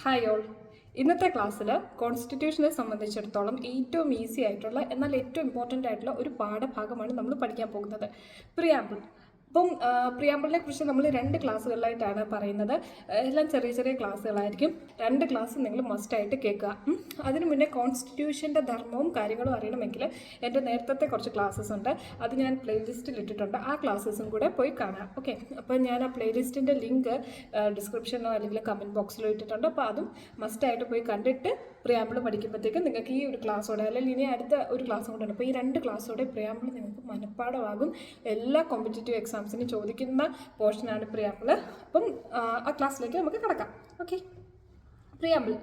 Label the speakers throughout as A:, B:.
A: Hi all. ഇന്നത്തെ ക്ലാസ്സിൽ കോൺസ്റ്റിറ്റ്യൂഷനെ സംബന്ധിച്ചിടത്തോളം ഏറ്റവും ഈസി ആയിട്ടുള്ള എന്നാൽ ഏറ്റവും ഇമ്പോർട്ടൻ്റ് ആയിട്ടുള്ള ഒരു പാഠഭാഗമാണ് നമ്മൾ പഠിക്കാൻ പോകുന്നത്, പ്രിയാമ്പിൾ. അപ്പം പ്രിയാമ്പിളിനെ കുറിച്ച് നമ്മൾ 2 ക്ലാസ്സുകളിലായിട്ടാണ് പറയുന്നത്. എല്ലാം ചെറിയ ചെറിയ ക്ലാസ്സുകളായിരിക്കും. 2 ക്ലാസ് നിങ്ങൾ മസ്റ്റായിട്ട് കേൾക്കുക. അതിന് മുന്നേ കോൺസ്റ്റിറ്റ്യൂഷൻ്റെ ധർമ്മവും കാര്യങ്ങളും അറിയണമെങ്കിൽ എൻ്റെ നേരത്തെ കുറച്ച് ക്ലാസ്സസ് ഉണ്ട്, അത് ഞാൻ പ്ലേലിസ്റ്റിൽ ഇട്ടിട്ടുണ്ട്. ആ ക്ലാസ്സസും കൂടെ പോയി കാണാം. ഓക്കെ, അപ്പോൾ ഞാൻ ആ പ്ലേലിസ്റ്റിൻ്റെ ലിങ്ക് ഡിസ്ക്രിപ്ഷനോ അല്ലെങ്കിൽ കമൻറ്റ് ബോക്സിലോ ഇട്ടിട്ടുണ്ട്. അപ്പോൾ അതും മസ്റ്റായിട്ട് പോയി കണ്ടിട്ട് പ്രിയാമ്പിൾ പഠിക്കുമ്പോഴത്തേക്കും നിങ്ങൾക്ക് ഈ ഒരു ക്ലാസ്സോടെ അല്ലെങ്കിൽ ഇനി അടുത്ത ഒരു ക്ലാസ്സും കൂടെ ഉണ്ട്. അപ്പോൾ ഈ 2 ക്ലാസ്സോടെ പ്രിയാമ്പിൾ നിങ്ങൾക്ക് മനഃപ്പാഠമാകും. എല്ലാ കോമ്പറ്റേറ്റീവ് എക്സാംസിന് ചോദിക്കുന്ന പോർഷനാണ് പ്രിയാമ്പിൾ. അപ്പം ആ ക്ലാസ്സിലേക്ക് നമുക്ക് കിടക്കാം. ഓക്കെ, പ്രിയാമ്പിൾ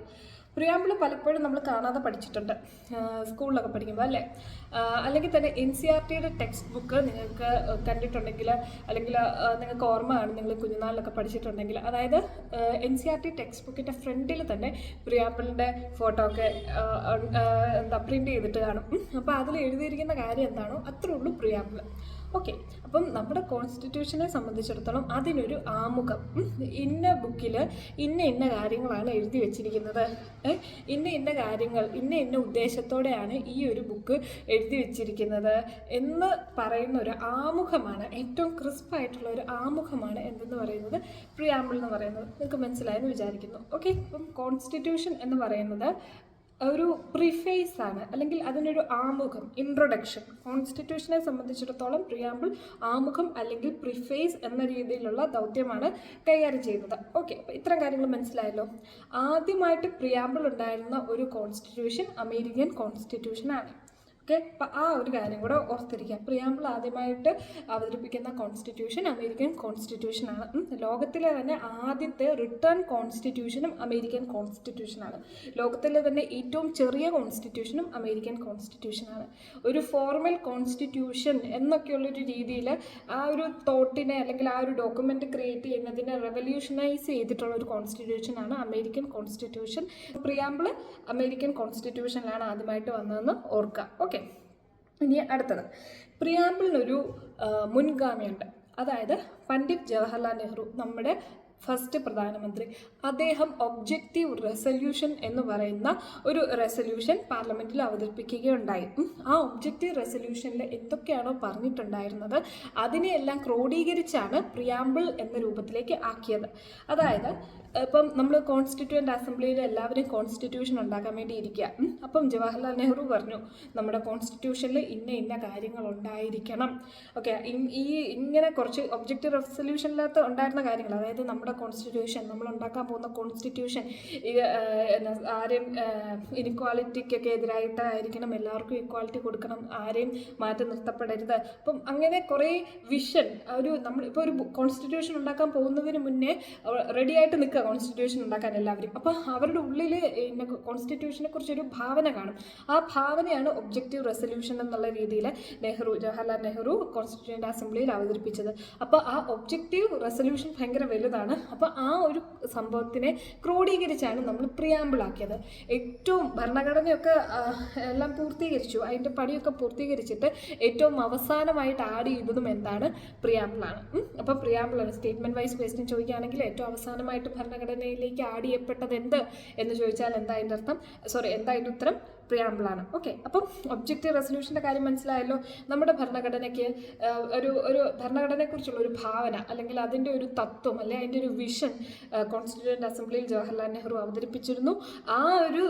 A: പലപ്പോഴും നമ്മൾ കാണാതെ പഠിച്ചിട്ടുണ്ട് സ്കൂളിലൊക്കെ പഠിക്കുമ്പോൾ, അല്ലേ? അല്ലെങ്കിൽ തന്നെ NCERTയുടെ ടെക്സ്റ്റ് ബുക്ക് നിങ്ങൾക്ക് കണ്ടിട്ടുണ്ടെങ്കിൽ അല്ലെങ്കിൽ നിങ്ങൾക്ക് ഓർമ്മ കാണും, നിങ്ങൾ കുഞ്ഞുനാളിലൊക്കെ പഠിച്ചിട്ടുണ്ടെങ്കിൽ. അതായത് NCERT ടെക്സ്റ്റ് ബുക്കിൻ്റെ ഫ്രണ്ടിൽ തന്നെ പ്രിയാമ്പിളിൻ്റെ ഫോട്ടോ ഒക്കെ പ്രിൻ്റ് ചെയ്തിട്ട് കാണും. അപ്പോൾ അതിൽ എഴുതിയിരിക്കുന്ന കാര്യം എന്താണോ അത്രേ ഉള്ളൂ പ്രിയാമ്പിൾ. ഓക്കെ, അപ്പം നമ്മുടെ കോൺസ്റ്റിറ്റ്യൂഷനെ സംബന്ധിച്ചിടത്തോളം അതിനൊരു ആമുഖം, ഇന്ന ബുക്കിൽ ഇന്ന കാര്യങ്ങളാണ് എഴുതി വെച്ചിരിക്കുന്നത്, ഇന്ന കാര്യങ്ങൾ ഇന്ന ഉദ്ദേശത്തോടെയാണ് ഈ ഒരു ബുക്ക് എഴുതി വെച്ചിരിക്കുന്നത് എന്ന് പറയുന്ന ഒരു ആമുഖമാണ്, ഏറ്റവും ക്രിസ്പായിട്ടുള്ള ഒരു ആമുഖമാണ് എന്തെന്ന് പറയുന്നത് പ്രിയാമ്പിൾ എന്ന് പറയുന്നത്. നിങ്ങൾക്ക് മനസ്സിലായെന്ന് വിചാരിക്കുന്നു. ഓക്കെ, അപ്പം കോൺസ്റ്റിറ്റ്യൂഷൻ എന്ന് പറയുന്നത് ഒരു പ്രിഫേസ് ആണ്, അല്ലെങ്കിൽ അതിനൊരു ആമുഖം, ഇൻട്രൊഡക്ഷൻ. കോൺസ്റ്റിറ്റ്യൂഷനെ സംബന്ധിച്ചിടത്തോളം പ്രിയാമ്പിൾ ആമുഖം അല്ലെങ്കിൽ പ്രിഫേസ് എന്ന രീതിയിലുള്ള ദൗത്യമാണ് കൈകാര്യം ചെയ്യുന്നത്. ഓക്കെ, അപ്പോൾ ഇത്തരം കാര്യങ്ങൾ മനസ്സിലായല്ലോ. ആദ്യമായിട്ട് പ്രിയാമ്പിൾ ഉണ്ടായിരുന്ന ഒരു കോൺസ്റ്റിറ്റ്യൂഷൻ അമേരിക്കൻ കോൺസ്റ്റിറ്റ്യൂഷനാണ്. ഓക്കെ, അപ്പം ആ ഒരു കാര്യം കൂടെ ഓർത്തിരിക്കുക. പ്രിയാമ്പിൾ ആദ്യമായിട്ട് അവതരിപ്പിക്കുന്ന കോൺസ്റ്റിറ്റ്യൂഷൻ അമേരിക്കൻ കോൺസ്റ്റിറ്റ്യൂഷനാണ്. ലോകത്തിലെ തന്നെ ആദ്യത്തെ റിട്ടേൺ കോൺസ്റ്റിറ്റ്യൂഷനും അമേരിക്കൻ കോൺസ്റ്റിറ്റ്യൂഷനാണ്. ലോകത്തിലെ തന്നെ ഏറ്റവും ചെറിയ കോൺസ്റ്റിറ്റ്യൂഷനും അമേരിക്കൻ കോൺസ്റ്റിറ്റ്യൂഷനാണ്. ഒരു ഫോർമൽ കോൺസ്റ്റിറ്റ്യൂഷൻ എന്നൊക്കെയുള്ളൊരു രീതിയിൽ ആ ഒരു തോട്ടിനെ അല്ലെങ്കിൽ ആ ഒരു ഡോക്യുമെൻ്റ് ക്രിയേറ്റ് ചെയ്യുന്നതിനെ റെവല്യൂഷനൈസ് ചെയ്തിട്ടുള്ള ഒരു കോൺസ്റ്റിറ്റ്യൂഷനാണ് അമേരിക്കൻ കോൺസ്റ്റിറ്റ്യൂഷൻ. പ്രിയാമ്പിൾ അമേരിക്കൻ കോൺസ്റ്റിറ്റ്യൂഷനിലാണ് ആദ്യമായിട്ട് വന്നതെന്ന് ഓർക്കുക. ഓക്കെ, ഇനി അടുത്തത്, പ്രിയാമ്പിളിനൊരു മുൻഗാമിയുണ്ട്. അതായത് പണ്ഡിറ്റ് ജവഹർലാൽ നെഹ്റു, നമ്മുടെ ഫസ്റ്റ് പ്രധാനമന്ത്രി. അദ്ദേഹം ഒബ്ജക്റ്റീവ് റെസൊല്യൂഷൻ എന്ന് പറയുന്ന ഒരു റെസൊല്യൂഷൻ പാർലമെൻറ്റിൽ അവതരിപ്പിക്കുകയുണ്ടായി. ആ ഒബ്ജക്റ്റീവ് റെസൊല്യൂഷനിൽ എന്തൊക്കെയാണോ പറഞ്ഞിട്ടുണ്ടായിരുന്നത് അതിനെയെല്ലാം ക്രോഡീകരിച്ചാണ് പ്രിയാമ്പിൾ എന്ന രൂപത്തിലേക്ക് ആക്കിയത്. അതായത് ഇപ്പം നമ്മൾ കോൺസ്റ്റിറ്റ്യൂവൻ്റ് അസംബ്ലിയിൽ എല്ലാവരും കോൺസ്റ്റിറ്റ്യൂഷൻ ഉണ്ടാക്കാൻ വേണ്ടി ഇരിക്കുക. അപ്പം ജവഹർലാൽ നെഹ്റു പറഞ്ഞു നമ്മുടെ കോൺസ്റ്റിറ്റ്യൂഷനിൽ ഇന്ന കാര്യങ്ങൾ ഉണ്ടായിരിക്കണം. ഓക്കെ, ഇങ്ങനെ കുറച്ച് ഒബ്ജക്റ്റീവ് റെസൊല്യൂഷനിനകത്ത് ഉണ്ടായിരുന്ന കാര്യങ്ങൾ, അതായത് നമ്മുടെ കോൺസ്റ്റിറ്റ്യൂഷൻ, നമ്മൾ ഉണ്ടാക്കാൻ പോകുന്ന കോൺസ്റ്റിറ്റ്യൂഷൻ ആരെയും ഇനിക്വാളിറ്റിക്കൊക്കെ എതിരായിട്ടായിരിക്കണം, എല്ലാവർക്കും ഇക്വാളിറ്റി കൊടുക്കണം, ആരെയും മാറ്റി നിർത്തപ്പെടരുത്. അപ്പം അങ്ങനെ കുറേ വിഷൻ, നമ്മൾ ഇപ്പോൾ ഒരു കോൺസ്റ്റിറ്റ്യൂഷൻ ഉണ്ടാക്കാൻ പോകുന്നതിന് മുന്നേ റെഡിയായിട്ട് നിൽക്കുക കോൺസ്റ്റിറ്റ്യൂഷൻ ഉണ്ടാക്കാൻ എല്ലാവരും. അപ്പോൾ അവരുടെ ഉള്ളിൽ കോൺസ്റ്റിറ്റ്യൂഷനെ കുറിച്ചൊരു ഭാവന കാണും. ആ ഭാവനയാണ് ഒബ്ജക്റ്റീവ് റെസൊല്യൂഷൻ എന്നുള്ള രീതിയിൽ ജവഹർലാൽ നെഹ്റു കോൺസ്റ്റിറ്റ്യൂവൻ്റ് അസംബ്ലിയിൽ അവതരിപ്പിച്ചത്. അപ്പോൾ ആ ഒബ്ജക്റ്റീവ് റെസൊല്യൂഷൻ ഭയങ്കര വലുതാണ്. അപ്പോൾ ആ ഒരു സംഭവത്തിനെ ക്രോഡീകരിച്ചാണ് നമ്മൾ പ്രിയാമ്പിളാക്കിയത്. ഏറ്റവും ഭരണഘടനയൊക്കെ എല്ലാം പൂർത്തീകരിച്ചു, അതിൻ്റെ പണിയൊക്കെ പൂർത്തീകരിച്ചിട്ട് ഏറ്റവും അവസാനമായിട്ട് ആഡ് ചെയ്തതും എന്താണ്? പ്രിയാമ്പിളാണ്. അപ്പോൾ പ്രിയാമ്പിളാണ്. സ്റ്റേറ്റ്മെൻറ്റ് വൈസ് ക്വസ്റ്റ്യൻ ചോദിക്കുകയാണെങ്കിൽ ഏറ്റവും അവസാനമായിട്ട് ഭരണഘടനയിലേക്ക് ആഡ് ചെയ്യപ്പെട്ടത് എന്ത് എന്ന് ചോദിച്ചാൽ എന്താ അതിൻ്റെ അർത്ഥം? എന്താ അതിൻ്റെ ഉത്തരം? പ്രിയാമ്പിളാണ്. ഓക്കെ, അപ്പം ഒബ്ജക്റ്റീവ് റെസൊല്യൂഷൻ്റെ കാര്യം മനസ്സിലായല്ലോ. നമ്മുടെ ഭരണഘടനയ്ക്ക് ഒരു ഭരണഘടനയെക്കുറിച്ചുള്ള ഒരു ഭാവന അല്ലെങ്കിൽ അതിൻ്റെ ഒരു തത്വം അല്ലെങ്കിൽ അതിൻ്റെ ഒരു വിഷൻ കോൺസ്റ്റിറ്റ്യൂവൻ്റ് അസംബ്ലിയിൽ ജവഹർലാൽ നെഹ്റു അവതരിപ്പിച്ചിരുന്നു. ആ ഒരു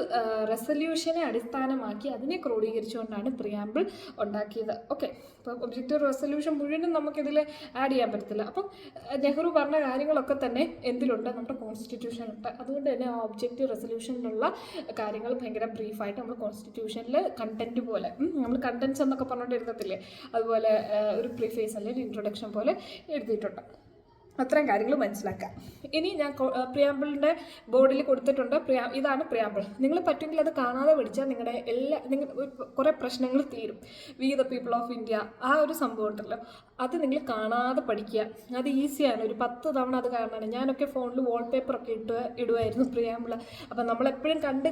A: റെസൊല്യൂഷനെ അടിസ്ഥാനമാക്കി അതിനെ ക്രോഡീകരിച്ചുകൊണ്ടാണ് പ്രിയാമ്പിൾ ഉണ്ടാക്കിയത്. ഓക്കെ, അപ്പം ഒബ്ജക്റ്റീവ് റെസൊല്യൂഷൻ മുഴുവനും നമുക്കിതിൽ ആഡ് ചെയ്യാൻ പറ്റത്തില്ല. അപ്പം നെഹ്റു പറഞ്ഞ കാര്യങ്ങളൊക്കെ തന്നെ എന്തിലുണ്ട്? നമ്മുടെ കോൺസ്റ്റിറ്റ്യൂഷനുണ്ട്. അതുകൊണ്ട് തന്നെ ആ ഒബ്ജക്റ്റീവ് റെസൊല്യൂഷനിലുള്ള കാര്യങ്ങൾ ഭയങ്കര ബ്രീഫായിട്ട് നമ്മൾ കോൺസ്റ്റിറ്റ്യൂഷനിൽ കണ്ടന്റ് പോലെ, നമ്മൾ കണ്ടന്റ്സ് എന്നൊക്കെ പറഞ്ഞുകൊണ്ട് എഴുതത്തില്ലേ, അതുപോലെ ഒരു പ്രിഫേസ് അല്ലെങ്കിൽ ഇൻട്രൊഡക്ഷൻ പോലെ എഴുതിയിട്ടുണ്ട്. അത്രയും കാര്യങ്ങൾ മനസ്സിലാക്കാം. ഇനി ഞാൻ പ്രിയാമ്പിളിൻ്റെ ബോർഡിൽ കൊടുത്തിട്ടുണ്ട്. ഇതാണ് പ്രിയാമ്പിൾ. നിങ്ങൾ പറ്റുമെങ്കിൽ അത് കാണാതെ പഠിച്ചാൽ നിങ്ങൾ കുറേ പ്രശ്നങ്ങൾ തീരും. V the people of India, ആ ഒരു സംഭവം ഉണ്ടല്ലോ, അത് നിങ്ങൾ കാണാതെ പഠിക്കുക. അത് ഈസിയാണ്. ഒരു 10 തവണ അത് കാണാനാണ്. ഞാനൊക്കെ ഫോണിൽ വാൾപേപ്പറൊക്കെ ഇടുമായിരുന്നു പ്രിയാമ്പിൾ. അപ്പം നമ്മളെപ്പോഴും കണ്ട്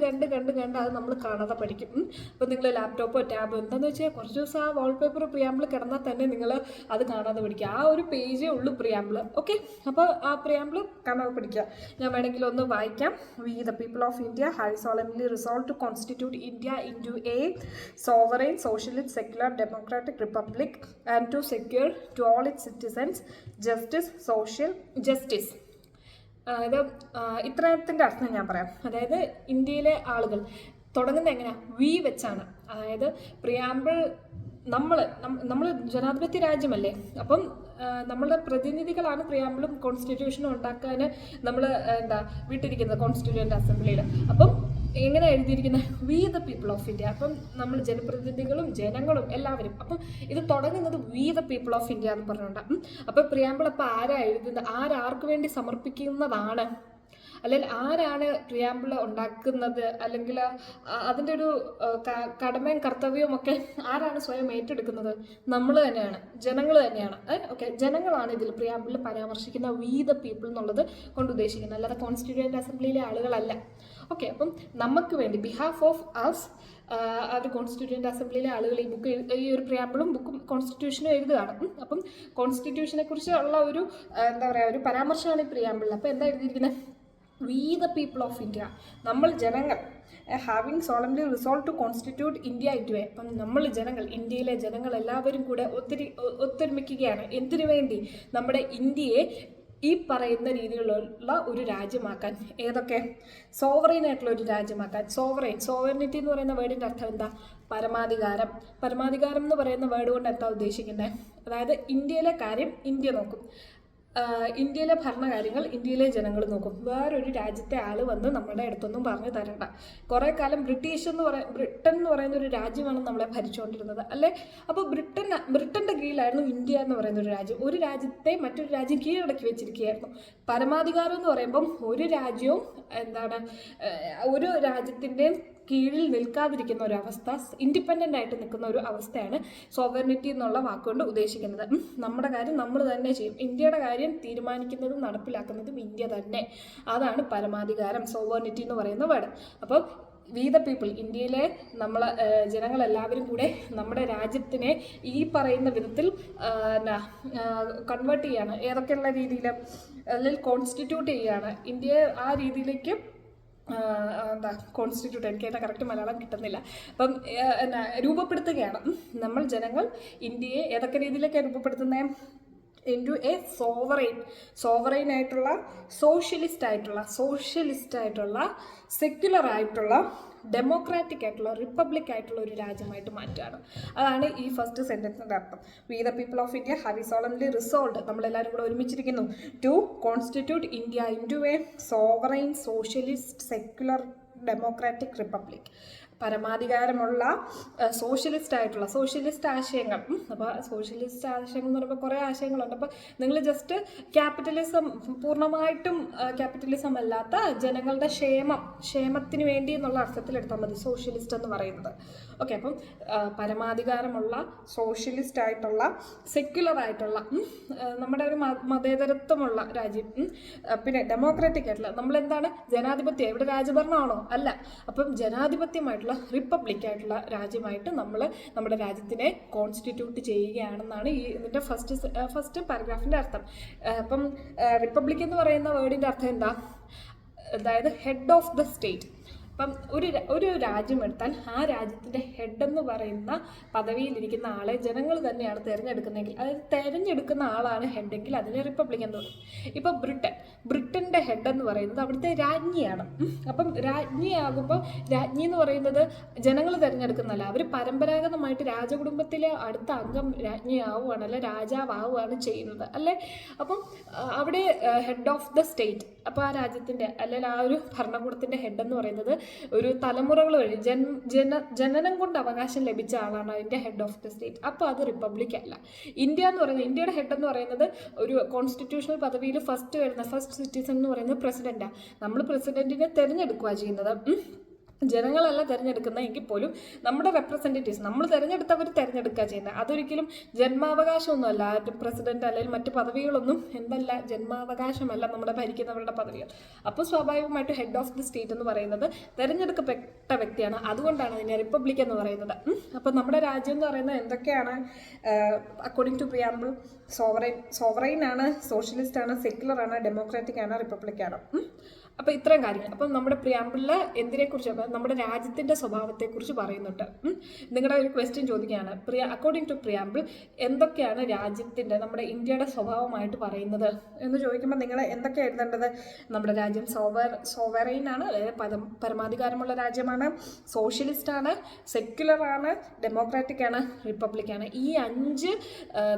A: അത് നമ്മൾ കാണാതെ പഠിക്കും. അപ്പം നിങ്ങൾ ലാപ്ടോപ്പോ ടാബോ എന്താണെന്ന് വെച്ചാൽ കുറച്ച് ദിവസം ആ വാൾപേപ്പർ പ്രിയാമ്പിൾ കിടന്നാൽ തന്നെ നിങ്ങൾ അത് കാണാതെ പഠിക്കുക. ആ ഒരു പേജേ ഉള്ളൂ പ്രിയാമ്പിൾ. Okay, okay. അപ്പോൾ ആ പ്രിയാമ്പിൾ കാണാതെ പഠിക്കുക. ഞാൻ വേണമെങ്കിൽ ഒന്ന് വായിക്കാം. We the people of India have solemnly resolve to constitute India into a sovereign socialist secular democratic republic and to secure to all its citizens social justice. അതായത് ഇത്രത്തിൻ്റെ അർത്ഥം ഞാൻ പറയാം. അതായത് ഇന്ത്യയിലെ ആളുകൾ തുടങ്ങുന്നത് എങ്ങനെയാണ്? വി വെച്ചാണ്. അതായത് പ്രിയാമ്പിൾ നമ്മൾ ജനാധിപത്യ രാജ്യമല്ലേ, അപ്പം നമ്മളുടെ പ്രതിനിധികളാണ് പ്രിയാമ്പിളും കോൺസ്റ്റിറ്റ്യൂഷനും ഉണ്ടാക്കാൻ നമ്മൾ വിട്ടിരിക്കുന്നത് കോൺസ്റ്റിറ്റ്യൂവൻ്റ് അസംബ്ലിയിൽ. അപ്പം എങ്ങനെ എഴുതിയിരിക്കുന്നത്? We the people of India. അപ്പം നമ്മൾ ജനപ്രതിനിധികളും ജനങ്ങളും എല്ലാവരും. അപ്പം ഇത് തുടങ്ങുന്നത് V the people of India എന്ന് പറഞ്ഞുകൊണ്ടാണ്. അപ്പം പ്രിയാമ്പിൾ അപ്പം ആരാ എഴുതുന്നത്? ആർക്ക് വേണ്ടി സമർപ്പിക്കുന്നതാണ്? അല്ലെങ്കിൽ ആരാണ് പ്രിയാമ്പിൾ ഉണ്ടാക്കുന്നത്? അല്ലെങ്കിൽ അതിൻ്റെ ഒരു കടമയും കർത്തവ്യവും ഒക്കെ ആരാണ് സ്വയം ഏറ്റെടുക്കുന്നത്? നമ്മൾ തന്നെയാണ്, ജനങ്ങൾ തന്നെയാണ്. ഓക്കെ, ജനങ്ങളാണ് ഇതിൽ പ്രിയാമ്പിളിൽ പരാമർശിക്കുന്ന വി ദ പീപ്പിൾ എന്നുള്ളത് കൊണ്ട് ഉദ്ദേശിക്കുന്നത്, അല്ലാതെ കോൺസ്റ്റിറ്റ്യൂവൻ്റ് അസംബ്ലിയിലെ ആളുകളല്ല. ഓക്കെ, അപ്പം നമുക്ക് വേണ്ടി ബിഹാഫ് ഓഫ് അസ് അത് കോൺസ്റ്റിറ്റ്യൂവൻ്റ് അസംബ്ലിയിലെ ആളുകൾ ഈ ഒരു പ്രിയാമ്പിളും ബുക്കും കോൺസ്റ്റിറ്റ്യൂഷനും എഴുതുകയാണ്. അപ്പം കോൺസ്റ്റിറ്റ്യൂഷനെ കുറിച്ചുള്ള ഒരു ഒരു പരാമർശമാണ് ഈ പ്രിയാമ്പിളിൽ. അപ്പോൾ എന്താ എഴുതിയിരിക്കുന്നത്? We the people of India, നമ്മൾ ജനങ്ങൾ having solemnly resolve to constitute India into a. അപ്പം നമ്മൾ ജനങ്ങൾ, ഇന്ത്യയിലെ ജനങ്ങൾ എല്ലാവരും കൂടെ ഒത്തൊരുമിക്കുകയാണ്. എന്തിനു വേണ്ടി? നമ്മുടെ ഇന്ത്യയെ ഈ പറയുന്ന രീതിയിലുള്ള ഒരു രാജ്യമാക്കാൻ. ഏതൊക്കെ? സോവറൈൻ ആയിട്ടുള്ള ഒരു രാജ്യമാക്കാൻ. സോവറിനിറ്റി എന്ന് പറയുന്ന വേർഡിൻ്റെ അർത്ഥം എന്താ? പരമാധികാരം. പരമാധികാരം എന്ന് പറയുന്ന വേർഡ് കൊണ്ട് എന്താ ഉദ്ദേശിക്കുന്നത്? അതായത് ഇന്ത്യയിലെ കാര്യം ഇന്ത്യ നോക്കും, ഇന്ത്യയിലെ ഭരണകാര്യങ്ങൾ ഇന്ത്യയിലെ ജനങ്ങൾ നോക്കും. വേറൊരു രാജ്യത്തെ ആൾ വന്ന് നമ്മുടെ അടുത്തൊന്നും പറഞ്ഞു തരണ്ട. കുറേ കാലം ബ്രിട്ടൻ എന്ന് പറയുന്ന ഒരു രാജ്യമാണ് നമ്മളെ ഭരിച്ചുകൊണ്ടിരുന്നത്, അല്ലേ? അപ്പോൾ ബ്രിട്ടൻ്റെ കീഴിലായിരുന്നു ഇന്ത്യ എന്ന് പറയുന്ന ഒരു രാജ്യം. ഒരു രാജ്യത്തെ മറ്റൊരു രാജ്യം കീഴടക്കി വെച്ചിരിക്കുകയായിരുന്നു. പരമാധികാരം എന്ന് പറയുമ്പം ഒരു രാജ്യവും ഒരു രാജ്യത്തിൻ്റെ കീഴിൽ നിൽക്കാതിരിക്കുന്ന ഒരു അവസ്ഥ, ഇൻഡിപെൻഡൻ്റ് ആയിട്ട് നിൽക്കുന്ന ഒരു അവസ്ഥയാണ് സോവറിനിറ്റി എന്നുള്ള വാക്കുകൊണ്ട് ഉദ്ദേശിക്കുന്നത്. നമ്മുടെ കാര്യം നമ്മൾ തന്നെ ചെയ്യും. ഇന്ത്യയുടെ കാര്യം തീരുമാനിക്കുന്നതും നടപ്പിലാക്കുന്നതും ഇന്ത്യ തന്നെ. അതാണ് പരമാധികാരം, സോവറിനിറ്റി എന്ന് പറയുന്ന വേർഡ്. അപ്പോൾ വി ദ പീപ്പിൾ, ഇന്ത്യയിലെ ജനങ്ങളെല്ലാവരും കൂടെ നമ്മുടെ രാജ്യത്തിനെ ഈ പറയുന്ന വിധത്തിൽ കൺവേർട്ട് ചെയ്യാണ്. ഏതൊക്കെയുള്ള രീതിയിൽ? അല്ലെങ്കിൽ കോൺസ്റ്റിറ്റ്യൂട്ട് ചെയ്യുകയാണ് ഇന്ത്യയെ ആ രീതിയിലേക്ക്. കോൺസ്റ്റിറ്റ്യൂട്ട്, എനിക്ക് അതിൻ്റെ കറക്റ്റ് മലയാളം കിട്ടുന്നില്ല. അപ്പം രൂപപ്പെടുത്തുകയാണ്. നമ്മൾ ജനങ്ങൾ ഇന്ത്യയെ ഏതൊക്കെ രീതിയിലേക്കാണ് രൂപപ്പെടുത്തുന്നത്? ഇൻടു എ സോവറൈൻ ആയിട്ടുള്ള, സോഷ്യലിസ്റ്റ് ആയിട്ടുള്ള സെക്യുലർ ആയിട്ടുള്ള, ഡെമോക്രാറ്റിക് ആയിട്ടുള്ള, റിപ്പബ്ലിക് ആയിട്ടുള്ള ഒരു രാജ്യമായിട്ട് മാറ്റുകയാണ്. അതാണ് ഈ ഫസ്റ്റ് സെൻറ്റൻസിൻ്റെ അർത്ഥം. We the people of India have solemnly resolved, നമ്മളെല്ലാവരും കൂടെ ഒരുമിച്ചിരിക്കുന്നു, to constitute India into a sovereign socialist secular democratic republic. പരമാധികാരമുള്ള സോഷ്യലിസ്റ്റ് ആശയങ്ങൾ. അപ്പോൾ സോഷ്യലിസ്റ്റ് ആശയങ്ങൾ എന്ന് പറയുമ്പോൾ കുറേ ആശയങ്ങളുണ്ട്. അപ്പോൾ നിങ്ങൾ ജസ്റ്റ് ക്യാപിറ്റലിസം, പൂർണ്ണമായിട്ടും ക്യാപിറ്റലിസം അല്ലാത്ത ജനങ്ങളുടെ ക്ഷേമത്തിന് വേണ്ടി എന്നുള്ള അർത്ഥത്തിലെടുത്താൽ മതി സോഷ്യലിസ്റ്റ് എന്ന് പറയുന്നത്. ഓക്കെ, അപ്പം പരമാധികാരമുള്ള, സോഷ്യലിസ്റ്റ് ആയിട്ടുള്ള, സെക്യുലർ ആയിട്ടുള്ള, നമ്മുടെ ഒരു മതേതരത്വമുള്ള രാജ്യം. പിന്നെ ഡെമോക്രാറ്റിക് ആയിട്ടുള്ള, നമ്മളെന്താണ്? ജനാധിപത്യം. ഇവിടെ രാജഭരണമാണോ? അല്ല. അപ്പം ജനാധിപത്യമായിട്ടുള്ള, റിപ്പബ്ലിക് ആയിട്ടുള്ള രാജ്യമായിട്ട് നമ്മൾ നമ്മുടെ രാജ്യത്തിനെ കോൺസ്റ്റിറ്റ്യൂട്ട് ചെയ്യുകയാണെന്നാണ് ഇതിൻ്റെ ഫസ്റ്റ് പാരഗ്രാഫിൻ്റെ അർത്ഥം. അപ്പം റിപ്പബ്ലിക് എന്ന് പറയുന്ന വേർഡിൻ്റെ അർത്ഥം എന്താ? അതായത് ഹെഡ് ഓഫ് ദ സ്റ്റേറ്റ്. അപ്പം ഒരു രാജ്യം എടുത്താൽ ആ രാജ്യത്തിൻ്റെ ഹെഡ് എന്ന് പറയുന്ന പദവിയിലിരിക്കുന്ന ആളെ ജനങ്ങൾ തന്നെയാണ് തിരഞ്ഞെടുക്കുന്നതെങ്കിൽ, അതായത് തിരഞ്ഞെടുക്കുന്ന ആളാണ് ഹെഡെങ്കിൽ അതിനെ റിപ്പബ്ലിക് എന്ന് പറയും. ഇപ്പോൾ ബ്രിട്ടൻ്റെ ഹെഡ് എന്ന് പറയുന്നത് അവിടുത്തെ രാജ്ഞിയാണ്. അപ്പം രാജ്ഞിയാകുമ്പോൾ, രാജ്ഞി എന്ന് പറയുന്നത് ജനങ്ങൾ തിരഞ്ഞെടുക്കുന്നതല്ല, അവർ പരമ്പരാഗതമായിട്ട് രാജകുടുംബത്തിലെ അടുത്ത അംഗം രാജ്ഞിയാവുകയാണ്, അല്ലെ രാജാവാവുകയാണ് ചെയ്യുന്നത്, അല്ലേ? അപ്പം അവിടെ ഹെഡ് ഓഫ് ദ സ്റ്റേറ്റ്, അപ്പോൾ ആ രാജ്യത്തിൻ്റെ അല്ലെങ്കിൽ ആ ഒരു ഭരണകൂടത്തിൻ്റെ ഹെഡ് എന്ന് പറയുന്നത് ഒരു തലമുറകൾ വഴി ജനനം കൊണ്ട് അവകാശം ലഭിച്ച ആളാണ് അതിൻ്റെ ഹെഡ് ഓഫ് ദ സ്റ്റേറ്റ്. അപ്പോൾ അത് റിപ്പബ്ലിക് അല്ല. ഇന്ത്യയുടെ ഹെഡ് എന്ന് പറയുന്നത് ഒരു കോൺസ്റ്റിറ്റ്യൂഷണൽ പദവിയിൽ ഫസ്റ്റ് സിറ്റിസൺ എന്ന് പറയുന്നത് പ്രസിഡന്റാണ്. നമ്മൾ പ്രസിഡന്റിനെ തിരഞ്ഞെടുക്കുക ചെയ്യുന്നത്. ജനങ്ങളല്ല തിരഞ്ഞെടുക്കുന്നത് എങ്കിൽ പോലും നമ്മുടെ റെപ്രസെൻറ്റേറ്റീവ്സ് നമ്മൾ തിരഞ്ഞെടുത്തവർ തിരഞ്ഞെടുക്കുക ചെയ്യുന്നത്. അതൊരിക്കലും ജന്മാവകാശമൊന്നുമല്ല. പ്രസിഡന്റ് അല്ലെങ്കിൽ മറ്റ് പദവികളൊന്നും എന്തല്ല, ജന്മാവകാശമല്ല നമ്മുടെ ഭരിക്കുന്നവരുടെ പദവികൾ. അപ്പോൾ സ്വാഭാവികമായിട്ട് ഹെഡ് ഓഫ് ദി സ്റ്റേറ്റ് എന്ന് പറയുന്നത് തിരഞ്ഞെടുക്കപ്പെട്ട വ്യക്തിയാണ്. അതുകൊണ്ടാണ് അതിനെ റിപ്പബ്ലിക് എന്ന് പറയുന്നത്. അപ്പോൾ നമ്മുടെ രാജ്യം എന്ന് പറയുന്നത് എന്തൊക്കെയാണ്? അക്കോർഡിംഗ് ടു പ്രിയാമ്പിൾ സോവറൈൻ ആണ്, സോഷ്യലിസ്റ്റ് ആണ്, സെക്യുലർ ആണ്, ഡെമോക്രാറ്റിക് ആണ്, റിപ്പബ്ലിക് ആണ്. അപ്പോൾ ഇത്രയും കാര്യങ്ങൾ. അപ്പം നമ്മുടെ പ്രിയാമ്പിളിൽ എന്തിനെക്കുറിച്ച്, നമ്മുടെ രാജ്യത്തിൻ്റെ സ്വഭാവത്തെക്കുറിച്ച് പറയുന്നുണ്ട്. നിങ്ങളുടെ ഒരു ക്വസ്റ്റ്യൻ ചോദിക്കുകയാണ്, അക്കോർഡിംഗ് ടു പ്രിയാമ്പിൾ എന്തൊക്കെയാണ് രാജ്യത്തിൻ്റെ, നമ്മുടെ ഇന്ത്യയുടെ സ്വഭാവമായിട്ട് പറയുന്നത് എന്ന് ചോദിക്കുമ്പോൾ നിങ്ങൾ എന്തൊക്കെ എഴുതേണ്ടത്? നമ്മുടെ രാജ്യം സോവറൈൻ ആണ്, അതായത് പരമാധികാരമുള്ള രാജ്യമാണ്, സോഷ്യലിസ്റ്റ് ആണ്, സെക്യുലർ ആണ്, ഡെമോക്രാറ്റിക് ആണ്, റിപ്പബ്ലിക് ആണ്. ഈ 5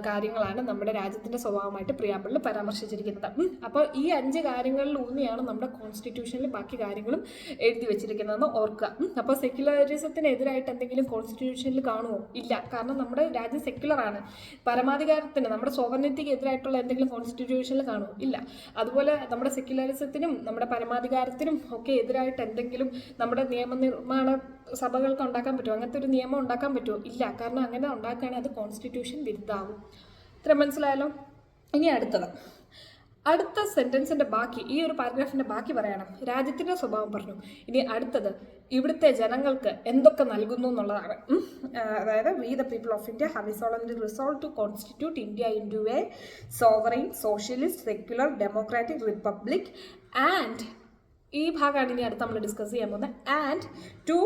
A: കാര്യങ്ങളാണ് നമ്മുടെ രാജ്യത്തിൻ്റെ സ്വഭാവമായിട്ട് പ്രിയാമ്പിളിൽ പരാമർശിച്ചിരിക്കുന്നത്. അപ്പോൾ ഈ 5 കാര്യങ്ങളിൽ ഊന്നിയാണ് നമ്മുടെ കോൺസ്റ്റിറ്റ്യൂഷനിൽ ബാക്കി കാര്യങ്ങളും എഴുതി വെച്ചിരിക്കുന്നതെന്ന് ഓർക്കുക. അപ്പോൾ സെക്യുലറിസത്തിനെതിരായിട്ട് എന്തെങ്കിലും കോൺസ്റ്റിറ്റ്യൂഷനിൽ കാണുമോ? ഇല്ല. കാരണം നമ്മുടെ രാജ്യം സെക്യുലറാണ്. പരമാധികാരത്തിന്, നമ്മുടെ സോവറിനിറ്റിക്ക് എതിരായിട്ടുള്ള എന്തെങ്കിലും കോൺസ്റ്റിറ്റ്യൂഷനിൽ കാണുമോ? ഇല്ല. അതുപോലെ നമ്മുടെ സെക്യുലറിസത്തിനും നമ്മുടെ പരമാധികാരത്തിനും ഒക്കെ എതിരായിട്ട് എന്തെങ്കിലും നമ്മുടെ നിയമനിർമ്മാണ സഭകൾക്ക് ഉണ്ടാക്കാൻ പറ്റുമോ? അങ്ങനത്തെ ഒരു നിയമം ഉണ്ടാക്കാൻ പറ്റുമോ? ഇല്ല. കാരണം അങ്ങനെ ഉണ്ടാക്കുകയാണെങ്കിൽ അത് കോൺസ്റ്റിറ്റ്യൂഷൻ വിരുദ്ധമാകും. ഇത്ര മനസ്സിലായാലോ? ഇനി അടുത്ത സെൻറ്റൻസിൻ്റെ ബാക്കി, ഈ ഒരു പാരഗ്രാഫിൻ്റെ ബാക്കി പറയണം. രാജ്യത്തിൻ്റെ സ്വഭാവം പറഞ്ഞു. ഇനി അടുത്തത് ഇവിടുത്തെ ജനങ്ങൾക്ക് എന്തൊക്കെ നൽകുന്നു എന്നുള്ളതാണ്. അതായത് we the people of India have solemnly resolve to constitute India into a sovereign, socialist, secular, democratic republic and, ഈ ഭാഗമാണ് ഇനി അടുത്ത് നമ്മൾ ഡിസ്കസ് ചെയ്യാൻ പോകുന്നത്, and to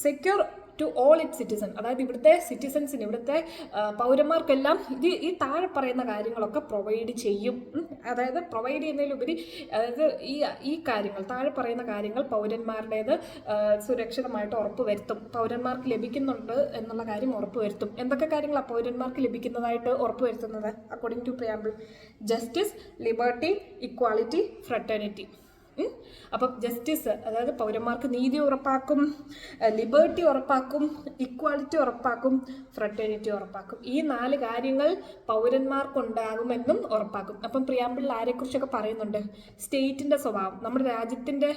A: secure to all it citizen, അതായത് ഇവിടുത്തെ സിറ്റിസൺസിന്, ഇവിടുത്തെ പൗരന്മാർക്കെല്ലാം ഈ താഴെ പറയുന്ന കാര്യങ്ങളൊക്കെ പ്രൊവൈഡ് ചെയ്യും. അതായത് പ്രൊവൈഡ് ചെയ്യുന്നതിലുപരി, അതായത് ഈ കാര്യങ്ങൾ, താഴെ പറയുന്ന കാര്യങ്ങൾ പൗരന്മാരുടേത് സുരക്ഷിതമായിട്ട് ഉറപ്പുവരുത്തും, പൗരന്മാർക്ക് ലഭിക്കുന്നുണ്ട് എന്നുള്ള കാര്യം ഉറപ്പുവരുത്തും. എന്തൊക്കെ കാര്യങ്ങളാണ് പൗരന്മാർക്ക് ലഭിക്കുന്നതായിട്ട് ഉറപ്പുവരുത്തുന്നത്? According to preamble, justice, liberty, equality, fraternity. അപ്പം ജസ്റ്റിസ്, അതായത് പൗരന്മാർക്ക് നീതി ഉറപ്പാക്കും, ലിബർട്ടി ഉറപ്പാക്കും, ഇക്വാളിറ്റി ഉറപ്പാക്കും, ഫ്രട്ടേണിറ്റി ഉറപ്പാക്കും. ഈ 4 കാര്യങ്ങൾ പൗരന്മാർക്കുണ്ടാകുമെന്നും ഉറപ്പാക്കും. അപ്പം പ്രിയാമ്പിളിൽ ആരെക്കുറിച്ചൊക്കെ പറയുന്നുണ്ട്? സ്റ്റേറ്റിൻ്റെ സ്വഭാവം, നമ്മുടെ രാജ്യത്തിൻ്റെ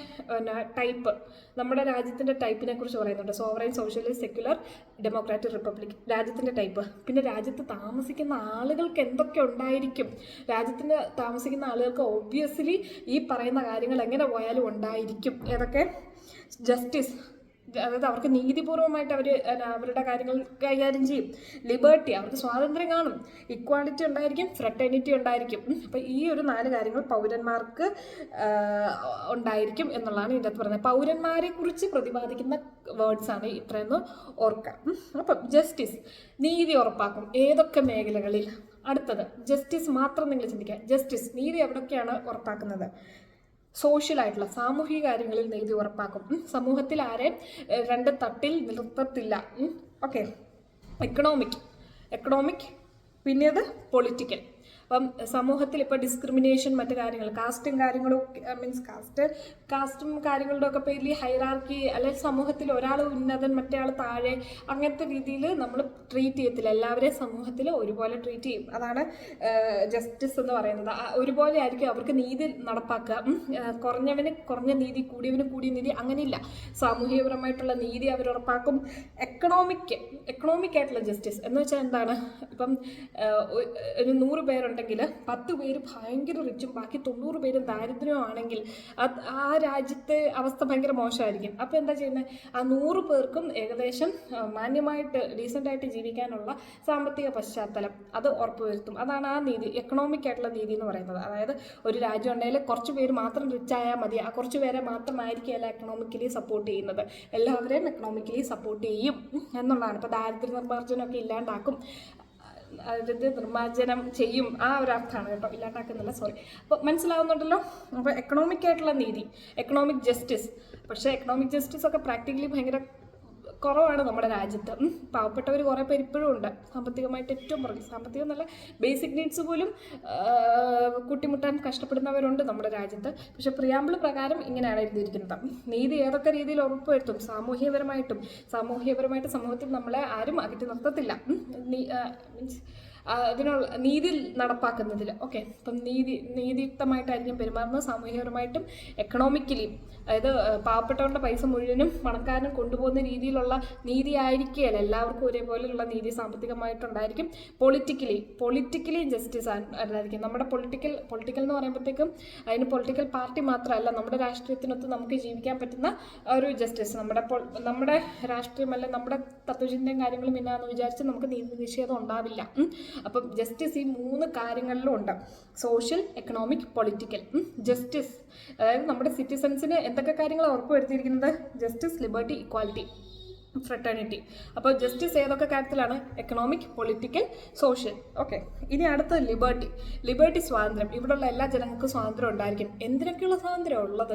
A: ടൈപ്പ്, നമ്മുടെ രാജ്യത്തിൻ്റെ ടൈപ്പിനെ കുറിച്ച് പറയുന്നുണ്ട്. Sovereign, socialist, secular, democratic, republic. രാജ്യത്തിൻ്റെ ടൈപ്പ്. പിന്നെ രാജ്യത്ത് താമസിക്കുന്ന ആളുകൾക്ക് എന്തൊക്കെ ഉണ്ടായിരിക്കും? രാജ്യത്തിന് താമസിക്കുന്ന ആളുകൾക്ക് ഒബ്വിയസ്ലി ഈ പറയുന്ന കാര്യങ്ങൾ എങ്ങനെ പോയാലും ഉണ്ടായിരിക്കും. ഏതൊക്കെ? ജസ്റ്റിസ്, അതായത് അവർക്ക് നീതിപൂർവമായിട്ട് അവരുടെ കാര്യങ്ങൾ കൈകാര്യം ചെയ്യും. ലിബർട്ടി, അവർക്ക് സ്വാതന്ത്ര്യം കാണും. ഇക്വാളിറ്റി ഉണ്ടായിരിക്കും, ഫ്രട്ടേണിറ്റി ഉണ്ടായിരിക്കും. അപ്പോൾ ഈ ഒരു 4 കാര്യങ്ങൾ പൗരന്മാർക്ക് ഉണ്ടായിരിക്കും എന്നുള്ളതാണ് ഇതിൻ്റെ അകത്ത് പറയുന്നത്. പൗരന്മാരെ കുറിച്ച് പ്രതിപാദിക്കുന്ന വേർഡ്സാണ് ഇത്രയെന്ന് ഓർക്കാം. അപ്പം ജസ്റ്റിസ്, നീതി ഉറപ്പാക്കും. ഏതൊക്കെ മേഖലകളിൽ? അടുത്തത് ജസ്റ്റിസ് മാത്രം നിങ്ങൾ ചിന്തിക്കുക. ജസ്റ്റിസ്, നീതി എവിടൊക്കെയാണ് ഉറപ്പാക്കുന്നത്? സോഷ്യലായിട്ടുള്ള, സാമൂഹിക കാര്യങ്ങളിൽ നീതി ഉറപ്പാക്കും. സമൂഹത്തിൽ ആരെയും 2 തട്ടിൽ നിർത്തത്തില്ല. ഓക്കെ. എക്കണോമിക്, പിന്നീട് പൊളിറ്റിക്കൽ. അപ്പം സമൂഹത്തിൽ ഇപ്പോൾ ഡിസ്ക്രിമിനേഷൻ, മറ്റു കാര്യങ്ങൾ, കാസ്റ്റും കാര്യങ്ങളും, മീൻസ് കാസ്റ്റും കാര്യങ്ങളുടെ ഒക്കെ പേരിൽ ഹൈറാർക്കി, അല്ലെങ്കിൽ സമൂഹത്തിൽ ഒരാൾ ഉന്നതൻ മറ്റേ ആൾ താഴെ, അങ്ങനത്തെ രീതിയിൽ നമ്മൾ ട്രീറ്റ് ചെയ്യത്തില്ല. എല്ലാവരെയും സമൂഹത്തിൽ ഒരുപോലെ ട്രീറ്റ് ചെയ്യും. അതാണ് ജസ്റ്റിസ് എന്ന് പറയുന്നത്. ഒരുപോലെ ആയിരിക്കും അവർക്ക് നീതി നടപ്പാക്കുക. കുറഞ്ഞവന് കുറഞ്ഞ നീതി, കൂടിയവന് കൂടിയ നീതി, അങ്ങനെയില്ല. സാമൂഹികപരമായിട്ടുള്ള നീതി അവർ ഉറപ്പാക്കും. എക്കണോമിക് ആയിട്ടുള്ള ജസ്റ്റിസ് എന്ന് വെച്ചാൽ എന്താണ്? ഇപ്പം ഒരു 100 പേരുണ്ട്, 10 പേര് ഭയങ്കര റിച്ചും ബാക്കി 90 പേരും ദാരിദ്ര്യമാണെങ്കിൽ ആ രാജ്യത്തെ അവസ്ഥ ഭയങ്കര മോശമായിരിക്കും. അപ്പോൾ എന്താ ചെയ്യുന്നത്? ആ 100 പേർക്കും ഏകദേശം മാന്യമായിട്ട് ഡീസൻ്റായിട്ട് ജീവിക്കാനുള്ള സാമ്പത്തിക പശ്ചാത്തലം അത് ഉറപ്പുവരുത്തും. അതാണ് ആ നീതി, എക്കണോമിക് ആയിട്ടുള്ള നീതി എന്ന് പറയുന്നത്. അതായത് ഒരു രാജ്യം ഉണ്ടെങ്കിൽ കുറച്ച് പേര് മാത്രം റിച്ച് ആയാൽ മതി, ആ കുറച്ച് പേരെ മാത്രമായിരിക്കും എക്കണോമിക്കലി സപ്പോർട്ട് ചെയ്യുന്നത്. എല്ലാവരെയും എക്കണോമിക്കലി സപ്പോർട്ട് ചെയ്യും എന്നുള്ളതാണ്. ഇപ്പോൾ ദാരിദ്ര്യ നിർമ്മാർജ്ജനമൊക്കെ ഇല്ലാണ്ടാക്കും, നിർമ്മാർജ്ജനം ചെയ്യും, ആ ഒരു അർത്ഥമാണ് കേട്ടോ, ഇല്ലാണ്ടാക്കുന്നില്ല, സോറി. അപ്പോൾ മനസ്സിലാവുന്നുണ്ടല്ലോ? അപ്പോൾ എക്കണോമിക് ആയിട്ടുള്ള നീതി, എക്കണോമിക് ജസ്റ്റിസ്. പക്ഷേ എക്കണോമിക് ജസ്റ്റിസ് ഒക്കെ പ്രാക്ടിക്കലി ഭയങ്കര കുറവാണ് നമ്മുടെ രാജ്യത്ത്. പാവപ്പെട്ടവർ കുറേ പേര് ഇപ്പോഴും ഉണ്ട്, സാമ്പത്തികമായിട്ട് ഏറ്റവും പുറകെ. സാമ്പത്തികം നല്ല ബേസിക് നീഡ്സ് പോലും കൂട്ടിമുട്ടാൻ കഷ്ടപ്പെടുന്നവരുണ്ട് നമ്മുടെ രാജ്യത്ത്. പക്ഷേ പ്രിയാമ്പിൾ പ്രകാരം ഇങ്ങനെയാണ് എഴുതിയിരിക്കുന്നത്. നീതി ഏതൊക്കെ രീതിയിൽ ഉറപ്പുവരുത്തും? സാമൂഹ്യപരമായിട്ട് സമൂഹത്തിൽ നമ്മളെ ആരും അകറ്റി നിർത്തത്തില്ല. മീൻസ് അതിനുള്ള നീതി നടപ്പാക്കുന്നതിൽ. ഓക്കെ, അപ്പം നീതിയുക്തമായിട്ടായിരിക്കും പെരുമാറുന്നത്. സാമൂഹികപരമായിട്ടും എക്കണോമിക്കലിയും, അതായത് പാവപ്പെട്ടവരുടെ പൈസ മുഴുവനും പണക്കാരനും കൊണ്ടുപോകുന്ന രീതിയിലുള്ള നീതി ആയിരിക്കുകയല്ല, എല്ലാവർക്കും ഒരേപോലെയുള്ള നീതി സാമ്പത്തികമായിട്ടുണ്ടായിരിക്കും. പൊളിറ്റിക്കലി ജസ്റ്റിസ് ആയിരിക്കും. നമ്മുടെ പൊളിറ്റിക്കൽ എന്ന് പറയുമ്പോഴത്തേക്കും അതിന് പൊളിറ്റിക്കൽ പാർട്ടി മാത്രമല്ല, നമ്മുടെ രാഷ്ട്രീയത്തിനൊത്ത് നമുക്ക് ജീവിക്കാൻ പറ്റുന്ന ഒരു ജസ്റ്റിസ്. നമ്മുടെ രാഷ്ട്രീയമല്ല, നമ്മുടെ തത്വചിന്തയും കാര്യങ്ങളും ഇന്നാന്ന് വിചാരിച്ച് നമുക്ക് നീതി നിഷേധം ഉണ്ടാവില്ല. അപ്പം ജസ്റ്റിസ് ഈ 3 കാര്യങ്ങളിലും ഉണ്ട്: സോഷ്യൽ, എക്കണോമിക്, പൊളിറ്റിക്കൽ. ജസ്റ്റിസ് അതായത് നമ്മുടെ സിറ്റിസൺസിന് എന്തൊക്കെ കാര്യങ്ങളാണ് ഉറപ്പുവരുത്തിയിരിക്കുന്നത്? Justice, liberty, equality, fraternity. അപ്പോൾ ജസ്റ്റിസ് ഏതൊക്കെ കാര്യത്തിലാണ്? Economic, political, social. ഓക്കെ, ഇനി അടുത്തത് ലിബർട്ടി, സ്വാതന്ത്ര്യം. ഇവിടെയുള്ള എല്ലാ ജനങ്ങൾക്കും സ്വാതന്ത്ര്യം ഉണ്ടായിരിക്കും. എന്തിനൊക്കെയുള്ള സ്വാതന്ത്ര്യം ഉള്ളത്?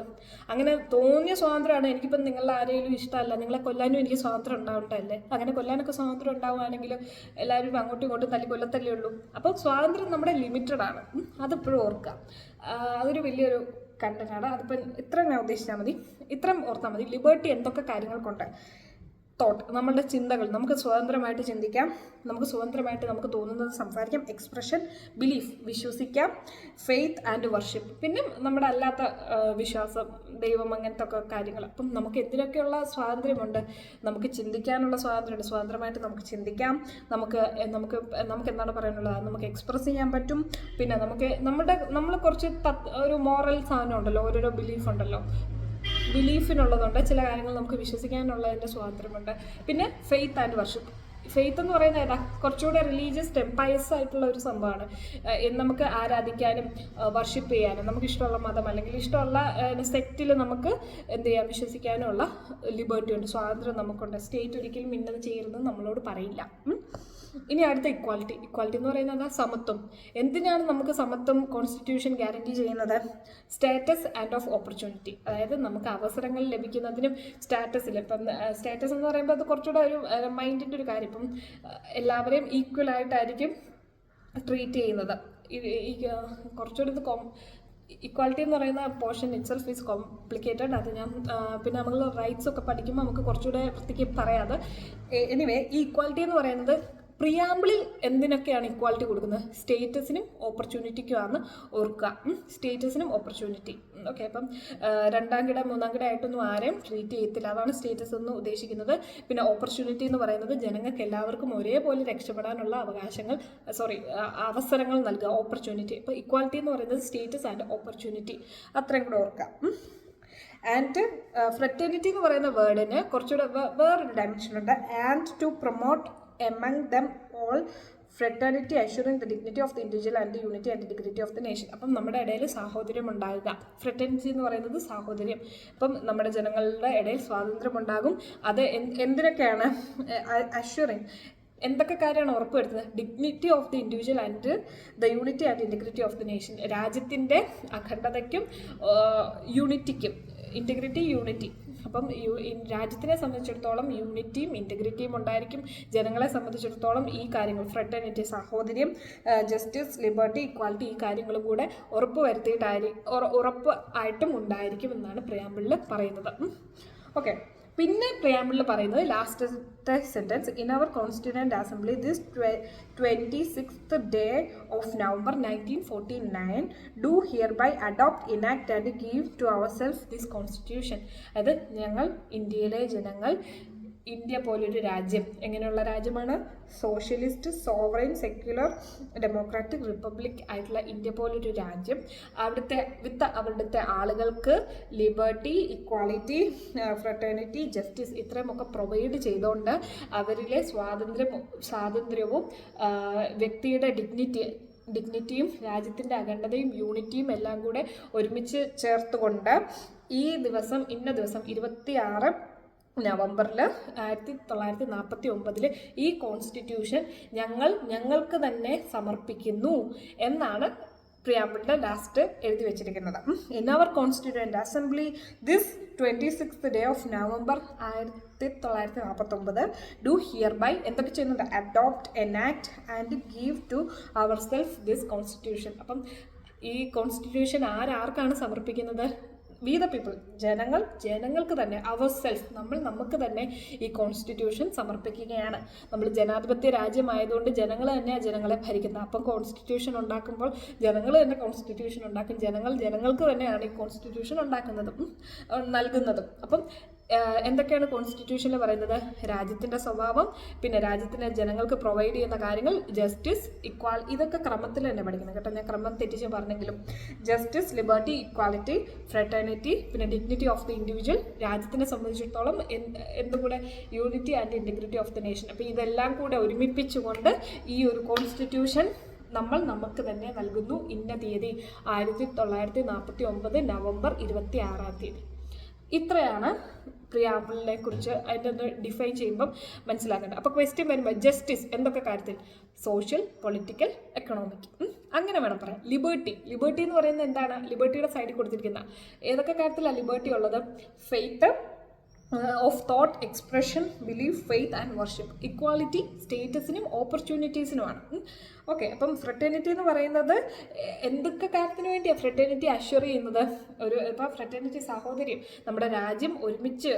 A: അങ്ങനെ തോന്നിയ സ്വാതന്ത്ര്യമാണ്. എനിക്കിപ്പം നിങ്ങളുടെ ആരെങ്കിലും ഇഷ്ടമല്ല, നിങ്ങളെ കൊല്ലാനും എനിക്ക് സ്വാതന്ത്ര്യം ഉണ്ടാവണ്ടല്ലേ? അങ്ങനെ കൊല്ലാനൊക്കെ സ്വാതന്ത്ര്യം ഉണ്ടാവുകയാണെങ്കിൽ എല്ലാവരും അങ്ങോട്ടും ഇങ്ങോട്ടും കൊല്ലത്തല്ലേ ഉള്ളൂ. അപ്പോൾ സ്വാതന്ത്ര്യം നമ്മുടെ ലിമിറ്റഡ് ആണ്, അതെപ്പോഴും ഓർക്കുക. അതൊരു വലിയൊരു കണ്ടന്റാണ്. അതിപ്പം ഇത്ര ഞാൻ ഉദ്ദേശിച്ചാൽ മതി, ഇത്രയും ഓർത്താൽ മതി. ലിബർട്ടി എന്തൊക്കെ കാര്യങ്ങൾക്കുണ്ട്? തോട്ട്, നമ്മളുടെ ചിന്തകൾ, നമുക്ക് സ്വതന്ത്രമായിട്ട് ചിന്തിക്കാം, നമുക്ക് സ്വതന്ത്രമായിട്ട് നമുക്ക് തോന്നുന്നത് സംസാരിക്കാം. എക്സ്പ്രഷൻ, ബിലീഫ്, വിശ്വസിക്കാം. ഫെയ്ത്ത് ആൻഡ് വർഷിപ്പ്, പിന്നെ നമ്മുടെ അല്ലാത്ത വിശ്വാസം, ദൈവം, അങ്ങനത്തെ ഒക്കെ കാര്യങ്ങൾ. അപ്പം നമുക്ക് എന്തിനൊക്കെയുള്ള സ്വാതന്ത്ര്യമുണ്ട്? നമുക്ക് ചിന്തിക്കാനുള്ള സ്വാതന്ത്ര്യമുണ്ട്, സ്വതന്ത്രമായിട്ട് നമുക്ക് ചിന്തിക്കാം. നമുക്ക് എന്താണ് പറയാനുള്ളത്? നമുക്ക് എക്സ്പ്രസ് ചെയ്യാൻ പറ്റും. പിന്നെ നമ്മൾ കുറച്ച് ഒരു മോറൽ സാധനം ഉണ്ടല്ലോ, ഓരോരോ ബിലീഫ് ഉണ്ടല്ലോ, ബിലീഫിനുള്ളതുണ്ട്. ചില കാര്യങ്ങൾ നമുക്ക് വിശ്വസിക്കാനുള്ളതിൻ്റെ സ്വാതന്ത്ര്യമുണ്ട്. പിന്നെ ഫെയ്ത്ത് ആൻഡ് വർഷിപ്പ്. ഫെയ്ത്ത് എന്ന് പറയുന്നത് ഏതാ? കുറച്ചുകൂടെ റിലീജിയസ് ടെമ്പയസ് ആയിട്ടുള്ള ഒരു സംഭവമാണ്. നമുക്ക് ആരാധിക്കാനും വർഷിപ്പ് ചെയ്യാനും, നമുക്ക് ഇഷ്ടമുള്ള മതം അല്ലെങ്കിൽ ഇഷ്ടമുള്ള സെക്റ്റിൽ നമുക്ക് എന്ത് ചെയ്യാം, വിശ്വസിക്കാനും ഉള്ള ലിബർട്ടി ഉണ്ട്, സ്വാതന്ത്ര്യം നമുക്കുണ്ട്. സ്റ്റേറ്റ് ഒരിക്കലും ഇന്നത് ചെയ്യരുതെന്ന് നമ്മളോട് പറയില്ല. ഇനി അടുത്ത ഇക്വാലിറ്റി എന്ന് പറയുന്നത് സമത്വം. എന്തിനാണ് നമുക്ക് സമത്വം കോൺസ്റ്റിറ്റ്യൂഷൻ ഗ്യാരണ്ടി ചെയ്യുന്നത്? സ്റ്റാറ്റസ് ആൻഡ് ഓഫ് ഓപ്പർച്യൂണിറ്റി, അതായത് നമുക്ക് അവസരങ്ങൾ ലഭിക്കുന്നതിനും സ്റ്റാറ്റസിൽ. ഇപ്പം സ്റ്റാറ്റസ് എന്ന് പറയുമ്പോൾ അത് കുറച്ചുകൂടെ ഒരു മൈൻഡിൻ്റെ ഒരു കാര്യം. ഇപ്പം എല്ലാവരെയും ഈക്വൽ ആയിട്ടായിരിക്കും ട്രീറ്റ് ചെയ്യുന്നത്. കുറച്ചുകൂടി ഇത് ഇക്വാലിറ്റി എന്ന് പറയുന്ന പോർഷൻ ഇറ്റ്സെൽഫ് ഈസ് കോംപ്ലിക്കേറ്റഡ്. അത് ഞാൻ പിന്നെ നമ്മൾ റൈറ്റ്സ് ഒക്കെ പഠിക്കുമ്പോൾ നമുക്ക് കുറച്ചുകൂടെ വൃത്തിക്ക് പറയാതെ. എനിവേ, ഈ ഇക്വാലിറ്റി എന്ന് പറയുന്നത് പ്രിയാമ്പിളിൽ എന്തിനൊക്കെയാണ് ഇക്വാലിറ്റി കൊടുക്കുന്നത്? സ്റ്റേറ്റസിനും ഓപ്പർച്യൂണിറ്റിക്കുമാണ് ഓർക്കുക. സ്റ്റേറ്റസിനും ഓപ്പർച്യൂണിറ്റി. ഓക്കെ, അപ്പം 2ാം കിട 3ാം കിട ആയിട്ടൊന്നും ആരെയും ട്രീറ്റ് ചെയ്യത്തില്ല, അതാണ് സ്റ്റേറ്റസ് എന്ന് ഉദ്ദേശിക്കുന്നത്. പിന്നെ ഓപ്പർച്യൂണിറ്റി എന്ന് പറയുന്നത് ജനങ്ങൾക്ക് എല്ലാവർക്കും ഒരേപോലെ രക്ഷപ്പെടാനുള്ള അവസരങ്ങൾ നൽകുക, ഓപ്പർച്യൂണിറ്റി. അപ്പോൾ ഇക്വാലിറ്റി എന്ന് പറയുന്നത് സ്റ്റേറ്റസ് ആൻഡ് ഓപ്പർച്യൂണിറ്റി, അത്രയും കൂടെ ഓർക്കുക. ആൻഡ് ഫ്രറ്റേണിറ്റി എന്ന് പറയുന്ന വേർഡിന് കുറച്ചുകൂടെ വേറൊരു ഡയമെൻഷനുണ്ട്. And to promote among them all fraternity, assuring the dignity of the individual and the unity and integrity of the nation. അപ്പം നമ്മുടെ ഇടയിൽ സാഹോദര്യം ഉണ്ടാകുക. ഫ്രറ്റേണിറ്റി എന്ന് പറയുന്നത് സാഹോദര്യം. അപ്പം നമ്മുടെ ജനങ്ങളുടെ ഇടയിൽ സ്വാതന്ത്ര്യം ഉണ്ടാകും. അത് എന്തിനൊക്കെയാണ്? അഷ്വറിങ്, എന്തൊക്കെ കാര്യമാണ് ഉറപ്പുവരുത്തുന്നത്? Dignity of the individual and the unity and integrity of the nation. രാജ്യത്തിൻ്റെ അഖണ്ഡതയ്ക്കും യൂണിറ്റിക്കും, ഇൻറ്റഗ്രിറ്റി, യൂണിറ്റി. അപ്പം രാജ്യത്തിനെ സംബന്ധിച്ചിടത്തോളം യൂണിറ്റിയും ഇൻറ്റഗ്രിറ്റിയും ഉണ്ടായിരിക്കും. ജനങ്ങളെ സംബന്ധിച്ചിടത്തോളം ഈ കാര്യങ്ങൾ, ഫ്രട്ടേണിറ്റി, സാഹോദര്യം, ജസ്റ്റിസ്, ലിബർട്ടി, ഇക്വാലിറ്റി, ഈ കാര്യങ്ങളും കൂടെ ഉറപ്പായിട്ടും ഉണ്ടായിരിക്കും എന്നാണ് പ്രിയാമ്പിളിൽ പറയുന്നത്. ഓക്കെ, പിന്നെ പ്രിയാമ്പിളിൽ പറയുന്നത് ലാസ്റ്റത്തെ sentence: in our constituent assembly this 26th day of November 1949 do hereby adopt, enact and give to ourselves this constitution. അത് ഞങ്ങൾ, ഇന്ത്യയിലെ ജനങ്ങൾ, ഇന്ത്യ പോലൊരു രാജ്യം, എങ്ങനെയുള്ള രാജ്യമാണ്? Socialist, sovereign, secular, democratic republic ആയിട്ടുള്ള ഇന്ത്യ പോലൊരു രാജ്യം, അവിടുത്തെ ആളുകൾക്ക് ലിബർട്ടി, ഇക്വാലിറ്റി, ഫ്രട്ടേണിറ്റി, ജസ്റ്റിസ് ഇത്രയുമൊക്കെ പ്രൊവൈഡ് ചെയ്തുകൊണ്ട് അവരിലെ സ്വാതന്ത്ര്യവും വ്യക്തിയുടെ ഡിഗ്നിറ്റിയും രാജ്യത്തിൻ്റെ അഖണ്ഡതയും യൂണിറ്റിയും എല്ലാം കൂടെ ഒരുമിച്ച് ചേർത്തുകൊണ്ട് ഇന്ന ദിവസം 26 നവംബറിൽ 1949 ഈ കോൺസ്റ്റിറ്റ്യൂഷൻ ഞങ്ങൾക്ക് തന്നെ സമർപ്പിക്കുന്നു എന്നാണ് പ്രിയാമ്പിളിൻ്റെ ലാസ്റ്റ് എഴുതി വെച്ചിരിക്കുന്നത്. In our constituent assembly this 26th day of November 1949 do hereby എന്തൊക്കെ ചെയ്യുന്നുണ്ട്? Adopt, enact and give to our self this constitution. അപ്പം ഈ കോൺസ്റ്റിറ്റ്യൂഷൻ ആർക്കാണ് സമർപ്പിക്കുന്നത്? വി ദ പീപ്പിൾ, ജനങ്ങൾക്ക് തന്നെ, അവർ സെൽഫ്, നമുക്ക് തന്നെ ഈ കോൺസ്റ്റിറ്റ്യൂഷൻ സമർപ്പിക്കുകയാണ്. നമ്മൾ ജനാധിപത്യ രാജ്യമായതുകൊണ്ട് ജനങ്ങൾ തന്നെയാണ് ജനങ്ങളെ ഭരിക്കുന്നത്. അപ്പം കോൺസ്റ്റിറ്റ്യൂഷൻ ഉണ്ടാക്കുമ്പോൾ ജനങ്ങൾ തന്നെ കോൺസ്റ്റിറ്റ്യൂഷൻ ഉണ്ടാക്കും. ജനങ്ങൾക്ക് തന്നെയാണ് ഈ കോൺസ്റ്റിറ്റ്യൂഷൻ ഉണ്ടാക്കുന്നതും നൽകുന്നതും. അപ്പം എന്തൊക്കെയാണ് കോൺസ്റ്റിറ്റ്യൂഷനിൽ പറയുന്നത്? രാജ്യത്തിൻ്റെ സ്വഭാവം, പിന്നെ രാജ്യത്തിൻ്റെ ജനങ്ങൾക്ക് പ്രൊവൈഡ് ചെയ്യുന്ന കാര്യങ്ങൾ, ജസ്റ്റിസ്, ഇതൊക്കെ ക്രമത്തിൽ തന്നെ പഠിക്കണം കേട്ടോ. ഞാൻ ക്രമം തെറ്റിച്ച് പറഞ്ഞെങ്കിലും ജസ്റ്റിസ്, ലിബർട്ടി, ഇക്വാലിറ്റി, ഫ്രട്ടേണിറ്റി, പിന്നെ ഡിഗ്നിറ്റി ഓഫ് ദി ഇൻഡിവിജ്വൽ, രാജ്യത്തിനെ സംബന്ധിച്ചിടത്തോളം എന്തുകൂടെ unity and integrity of the nation. അപ്പോൾ ഇതെല്ലാം കൂടെ ഒരുമിപ്പിച്ചുകൊണ്ട് ഈ ഒരു കോൺസ്റ്റിറ്റ്യൂഷൻ നമുക്ക് തന്നെ നൽകുന്നു. ഇന്ന തീയതി 1949 നവംബർ 26. ഇത്രയാണ് പ്രിയാമ്പിളിനെ കുറിച്ച് അതിൻ്റെ ഒന്ന് ഡിഫൈൻ ചെയ്യുമ്പം മനസ്സിലാക്കേണ്ടത്. അപ്പോൾ ക്വസ്റ്റ്യൻ വരുമ്പോൾ ജസ്റ്റിസ് എന്തൊക്കെ കാര്യത്തിൽ? സോഷ്യൽ, പൊളിറ്റിക്കൽ, എക്കണോമിക്, അങ്ങനെ വേണം പറയാം. ലിബർട്ടി എന്ന് പറയുന്നത് എന്താണ്? ലിബർട്ടിയുടെ സൈഡിൽ കൊടുത്തിരിക്കുന്ന ഏതൊക്കെ കാര്യത്തിലാണ് ലിബർട്ടി ഉള്ളത്? Faith of thought, expression, belief, faith and worship. Equality സ്റ്റേറ്റസിനും ഓപ്പർച്യൂണിറ്റീസിനുമാണ്. ഓക്കെ, അപ്പം ഫ്രട്ടേണിറ്റി എന്ന് പറയുന്നത് എന്തൊക്കെ കാര്യത്തിന് വേണ്ടിയാണ് ഫ്രട്ടേണിറ്റി അഷ്വർ ചെയ്യുന്നത്? ഇപ്പോൾ ഫ്രട്ടേണിറ്റി സാഹോദര്യം, നമ്മുടെ രാജ്യം ഒരുമിച്ച്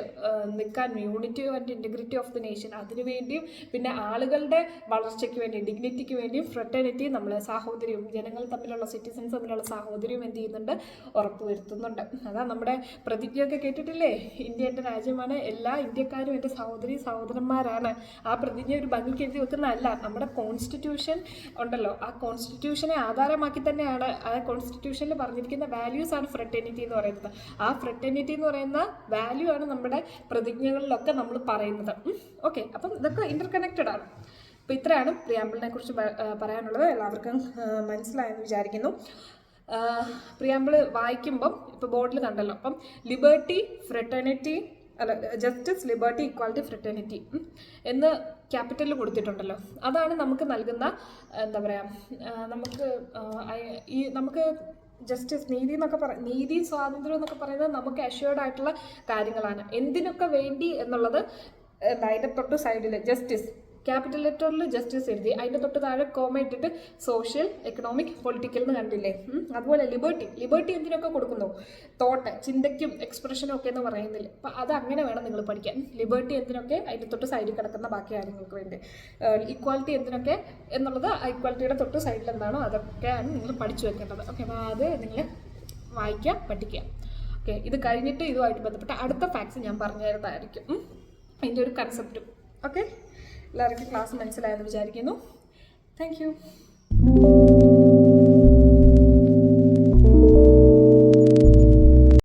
A: നിൽക്കാൻ, unity and integrity of the nation, അതിനുവേണ്ടിയും പിന്നെ ആളുകളുടെ വളർച്ചയ്ക്ക് വേണ്ടി, ഡിഗ്നിറ്റിക്ക് വേണ്ടിയും ഫ്രട്ടേണിറ്റി സാഹോദര്യവും ജനങ്ങൾ തമ്മിലുള്ള, സിറ്റിസൺസ് തമ്മിലുള്ള സാഹോദര്യവും എന്ത് ചെയ്യുന്നുണ്ട്? ഉറപ്പുവരുത്തുന്നുണ്ട്. അതാ നമ്മുടെ പ്രതിജ്ഞയൊക്കെ കേട്ടിട്ടില്ലേ? ഇന്ത്യ എൻ്റെ രാജ്യമാണ്, എല്ലാ ഇന്ത്യക്കാരും എൻ്റെ സഹോദരന്മാരാണ്. ആ പ്രതിജ്ഞ ഒരു ഭംഗിക്ക് എഴുതി വെക്കുന്നതല്ല. നമ്മുടെ കോൺസ്റ്റിറ്റ്യൂഷൻ ഉണ്ടല്ലോ, ആ കോൺസ്റ്റിറ്റ്യൂഷനെ ആധാരമാക്കി തന്നെയാണ്, ആ കോൺസ്റ്റിറ്റ്യൂഷനിൽ പറഞ്ഞിരിക്കുന്ന വാല്യൂസ് ആണ് ഫ്രട്ടേണിറ്റി എന്ന് പറയുന്നത്. ആ ഫ്രട്ടേണിറ്റി എന്ന് പറയുന്ന വാല്യൂ ആണ് നമ്മുടെ പ്രതിജ്ഞകളിലൊക്കെ നമ്മൾ പറയുന്നത്. ഓക്കെ, അപ്പം ഇതൊക്കെ ഇന്റർകണക്റ്റഡ് ആണ്. അപ്പോൾ ഇത്രയാണ് പ്രിയാമ്പിളിനെ കുറിച്ച് പറയാനുള്ളത്. എല്ലാവർക്കും മനസ്സിലായെന്ന് വിചാരിക്കുന്നു. പ്രിയാമ്പിൾ വായിക്കുമ്പം ഇപ്പോൾ ബോർഡിൽ കണ്ടല്ലോ, അപ്പം liberty, fraternity, justice, liberty, equality, fraternity എന്ന് ക്യാപിറ്റലിൽ കൊടുത്തിട്ടുണ്ടല്ലോ. അതാണ് നമുക്ക് നൽകുന്ന, എന്താ പറയുക, നമുക്ക് ജസ്റ്റിസ്, നീതി എന്നൊക്കെ നീതി, സ്വാതന്ത്ര്യം എന്നൊക്കെ പറയുന്നത് നമുക്ക് അഷ്വേർഡ് ആയിട്ടുള്ള കാര്യങ്ങളാണ്. എന്തിനൊക്കെ വേണ്ടി എന്നുള്ളത് അതിൻ്റെ തൊട്ട് സൈഡിൽ ജസ്റ്റിസ്, ക്യാപിറ്റൽ ലെറ്ററിൽ ജസ്റ്റിസ് എഴുതി, അതിൻ്റെ തൊട്ട് താഴെ കോമ ഇട്ടിട്ട് സോഷ്യൽ, എക്കണോമിക്, പൊളിറ്റിക്കൽ എന്ന് കണ്ടില്ലേ? അതുപോലെ ലിബർട്ടി എന്തിനൊക്കെ കൊടുക്കുന്നു? തോട്ട്, ചിന്തയ്ക്കും എക്സ്പ്രഷനും ഒക്കെ എന്ന് പറയുന്നില്ല. അപ്പം അത് അങ്ങനെ വേണം നിങ്ങൾ പഠിക്കാൻ. ലിബർട്ടി എന്തിനൊക്കെ, അതിൻ്റെ തൊട്ട് സൈഡിൽ കിടക്കുന്ന ബാക്കി കാര്യങ്ങൾക്ക് വേണ്ടി. ഇക്വാലിറ്റി എന്തിനൊക്കെ എന്നുള്ളത്, ഇക്വാലിറ്റിയുടെ തൊട്ട് സൈഡിൽ എന്താണോ അതൊക്കെയാണ് നിങ്ങൾ പഠിച്ചു വെക്കേണ്ടത്. ഓക്കെ, അപ്പോൾ അത് നിങ്ങൾ വായിക്കുക, പഠിക്കുക. ഓക്കെ, ഇത് കഴിഞ്ഞിട്ട് ഇതുമായിട്ട് ബന്ധപ്പെട്ട അടുത്ത ഫാക്ട്സ് ഞാൻ പറഞ്ഞു തരുന്നതായിരിക്കും, അതിൻ്റെ ഒരു കൺസെപ്റ്റും. ഓക്കെ, എല്ലാവർക്കും ക്ലാസ് മനസ്സിലായെന്ന് വിചാരിക്കുന്നു. Thank you.